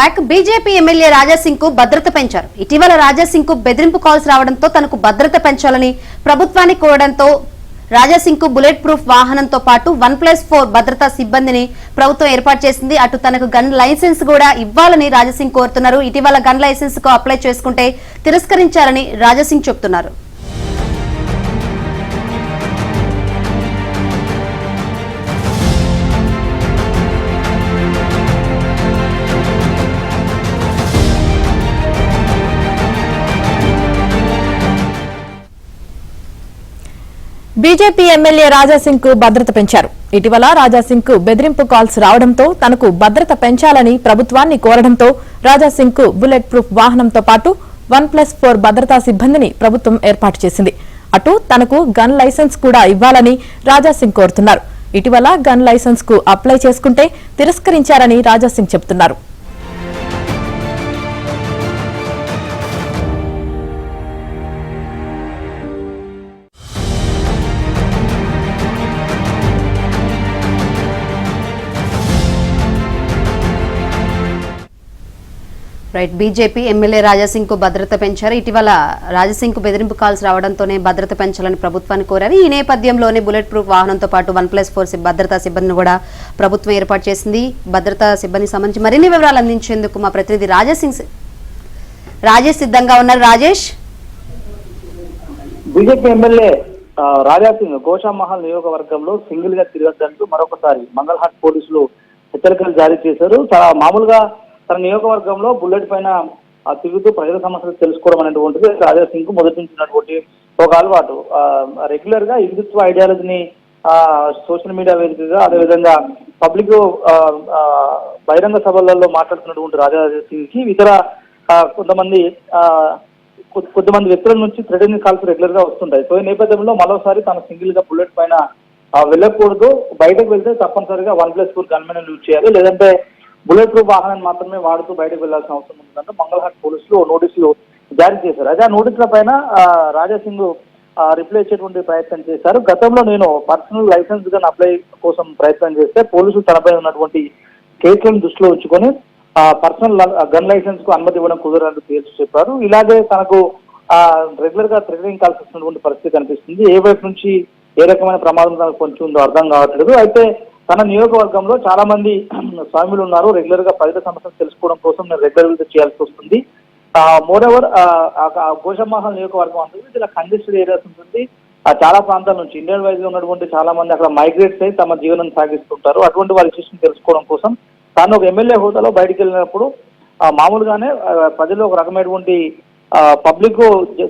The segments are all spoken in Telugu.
బ్యాక్ బీజేపీ ఎమ్మెల్యే రాజాసింగ్ కు భద్రత పెంచారు. ఇటీవల రాజాసింగ్ కు బెదిరింపు కాల్స్ రావడంతో తనకు భద్రత పెంచాలని ప్రభుత్వాన్ని కోరడంతో రాజాసింగ్ కు బుల్లెట్ ప్రూఫ్ వాహనంతో పాటు 1+4 భద్రతా సిబ్బందిని ప్రభుత్వం ఏర్పాటు చేసింది. అటు తనకు గన్ లైసెన్స్ కూడా ఇవ్వాలని రాజాసింగ్ కోరుతున్నారు. ఇటీవల గన్ లైసెన్స్ కు అప్లై చేసుకుంటే తిరస్కరించారని రాజాసింగ్ చెబుతున్నారు. బీజేపీ ఎమ్మెల్యే రాజాసింగ్ కు భద్రత పెంచారు. ఇటీవల రాజాసింగ్ కు బెదిరింపు కాల్స్ రావడంతో తనకు భద్రత పెంచాలని ప్రభుత్వాన్ని కోరడంతో రాజాసింగ్ కు బుల్లెట్ ప్రూఫ్ వాహనంతో పాటు 1+4 భద్రతా సిబ్బందిని ప్రభుత్వం ఏర్పాటు చేసింది. అటు తనకు గన్ లైసెన్స్ కూడా ఇవ్వాలని రాజాసింగ్ కోరుతున్నారు. ఇటీవల గన్ లైసెన్స్ కు అప్లై చేసుకుంటే తిరస్కరించారని రాజాసింగ్ చెబుతున్నారు. బీజేపీ ఎమ్మెల్యే రాజాసింగ్ కు భద్రత పెంచారు. ఇటీవల రాజాసింగ్ కు బెదిరింపు కాల్స్ రావడంతోనే భద్రత పెంచాలని ప్రభుత్వాన్ని కోరారు. ఈ నేపథ్యంలోనే బుల్లెట్ ప్రూఫ్ వాహనంతో పాటు 1+4 భద్రతా సిబ్బందిని కూడా ప్రభుత్వం ఏర్పాటు చేసింది. భద్రతా సిబ్బందికి సంబంధించి మరిన్ని వివరాలు అందించేందుకు మా ప్రతినిధి రాజేష్ సిద్ధంగా ఉన్నారు. రాజేష్, బీజేపీ ఎమ్మెల్యే రాజాసింగ్ గోషామహల్ నియోజకవర్గంలో సింగిల్ గా తిరగద్దంటూ మరొకసారి మంగళహాట్ పోలీసులు హెచ్చరికలు జారీ చేశారు. మామూలుగా తన నియోజకవర్గంలో బుల్లెట్ పైన తిరుగుతూ ప్రజల సమస్యలు తెలుసుకోవడం అనేటువంటిది రాజాసింగ్ కు మొదటి నుంచి ఉన్నటువంటి ఒక అలవాటు. రెగ్యులర్ గా హిందుత్వ ఐడియాలజీని సోషల్ మీడియా వేదికగా అదేవిధంగా పబ్లిక్ బహిరంగ సభలలో మాట్లాడుతున్నటువంటి రాజాసింగ్ కి ఇతర కొంతమంది వ్యక్తుల నుంచి థ్రెటనింగ్ కాల్స్ రెగ్యులర్ గా వస్తుంటాయి. సో ఈ నేపథ్యంలో మరోసారి తన సింగిల్ గా బుల్లెట్ పైన వెళ్ళకూడదు, బయటకు వెళ్తే తప్పనిసరిగా 1+4 గన్మెన్ యూజ్ చేయాలి, లేదంటే బుల్లెట్ ప్రూఫ్ వాహనాన్ని మాత్రమే వాడుతూ బయటకు వెళ్లాల్సిన అవసరం ఉంటుందంటే మంగళహాట్ పోలీసులు నోటీసులు జారీ చేశారు. అయితే ఆ నోటీసుల పైన రాజాసింగ్ రిప్లై ఇచ్చేటువంటి ప్రయత్నం చేశారు. గతంలో నేను పర్సనల్ లైసెన్స్ గా అప్లై కోసం ప్రయత్నం చేస్తే పోలీసులు తనపై ఉన్నటువంటి కేసులను దృష్టిలో ఉంచుకొని పర్సనల్ గన్ లైసెన్స్ కు అనుమతి ఇవ్వడం కుదరదని తేల్చి చెప్పారు. ఇలాగే తనకు రెగ్యులర్ గా థ్రెటనింగ్ కాల్స్ వస్తున్నటువంటి పరిస్థితి కనిపిస్తుంది. ఏ వైపు నుంచి ఏ రకమైన ప్రమాదం తనకు కొంచెం ఉందో అర్థం కావట్లేదు. అయితే తన నియోజకవర్గంలో చాలా మంది స్వాములు ఉన్నారు. రెగ్యులర్ గా ప్రజల సమస్యలు తెలుసుకోవడం కోసం నేను రెగ్యులర్ గా చేయాల్సి వస్తుంది. మోరోవర్ గోషామహల్ నియోజకవర్గం అంటుంది ఇలా కంజెస్టెడ్ ఏరియాస్ ఉంటుంది. చాలా ప్రాంతాల నుంచి ఇండియన్ వైజ్ గా ఉన్నటువంటి చాలా మంది అక్కడ మైగ్రేట్స్ అయి తమ జీవనం సాగిస్తుంటారు. అటువంటి వారి ఇష్యూస్ తెలుసుకోవడం కోసం తాను ఒక ఎమ్మెల్యే హోదాలో బయటికి వెళ్ళినప్పుడు మామూలుగానే ప్రజలు ఒక రకమైనటువంటి పబ్లిక్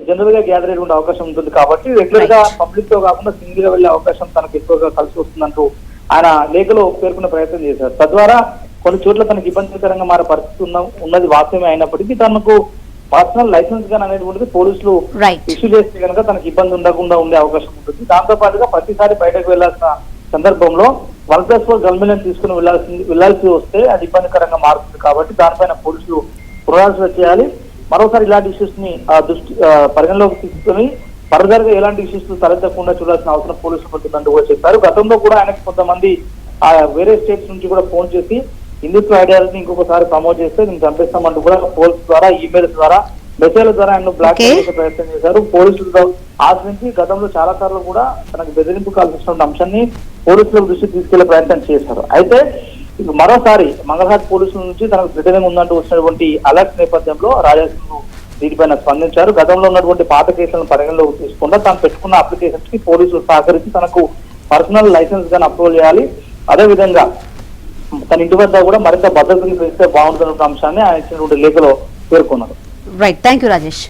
జనరల్ గా గ్యాదర్ అయ్యే అవకాశం ఉంటుంది. కాబట్టి రెగ్యులర్ గా పబ్లిక్ తో కాకుండా సింగిల్ గా వెళ్లే అవకాశం తనకు ఎక్కువగా కలిసి వస్తుందంటూ ఆయన లేఖలో పేర్కొనే ప్రయత్నం చేశారు. తద్వారా కొన్ని చోట్ల తనకు ఇబ్బందికరంగా మారే పరిస్థితి ఉన్నది వాస్తవమే అయినప్పటికీ తనకు పర్సనల్ లైసెన్స్ గానీ అనేటువంటిది పోలీసులు ఇష్యూ చేస్తే కనుక తనకు ఇబ్బంది ఉండకుండా ఉండే అవకాశం ఉంటుంది. దాంతో పాటుగా ప్రతిసారి బయటకు వెళ్లాల్సిన సందర్భంలో 1+4 గన్మెన్ తీసుకుని వెళ్లాల్సి వస్తే అది ఇబ్బందికరంగా మారుతుంది. కాబట్టి దానిపైన పోలీసులు పునరాలోచన చేయాలి. మరోసారి ఇలాంటి ఇష్యూస్ ని పరిగణలోకి తీసుకుని ఫర్దర్ గా ఎలాంటి ఇష్యూస్ తలెత్తకుండా చూడాల్సిన అవసరం పోలీసులు ఉంటుందంటూ కూడా చెప్పారు. గతంలో కూడా ఆయనకు కొంతమంది వేరే స్టేట్స్ నుంచి కూడా ఫోన్ చేసి హిందుత్వ ఐడియాలజీని ఇంకొకసారి ప్రమోట్ చేస్తే నేను చంపేస్తామంటూ కూడా పోలీసు ద్వారా ఈమెయిల్స్ ద్వారా మెసేజ్ల ద్వారా ఆయన బ్లాక్ చేసే ప్రయత్నం చేశారు. పోలీసులతో ఆశ్రయించి గతంలో చాలా సార్లు కూడా తనకు బెదిరింపు కాల్సిన అంశాన్ని పోలీసుల దృష్టికి తీసుకెళ్లే ప్రయత్నం చేశారు. అయితే మరోసారి మంగళహాట్ పోలీసుల నుంచి తనకు థ్రెటనింగ్ ఉందంటూ వచ్చినటువంటి అలర్ట్ నేపథ్యంలో రాజాసింగ్ దీనిపైన స్పందించారు. గతంలో ఉన్నటువంటి పాత కేసులను పరిగణలోకి తీసుకుండా తాను పెట్టుకున్న అప్లికేషన్స్ కి పోలీసులు సహకరించి తనకు పర్సనల్ లైసెన్స్ గానీ అప్రూవల్ చేయాలి, అదేవిధంగా తన ఇంటి వద్ద కూడా మరింత భద్రతను పెంచితే బాగుంటున్న అంశాన్ని ఆయన ఇచ్చినటువంటి లేఖలో పేర్కొన్నారు. Right, thank you Rajesh.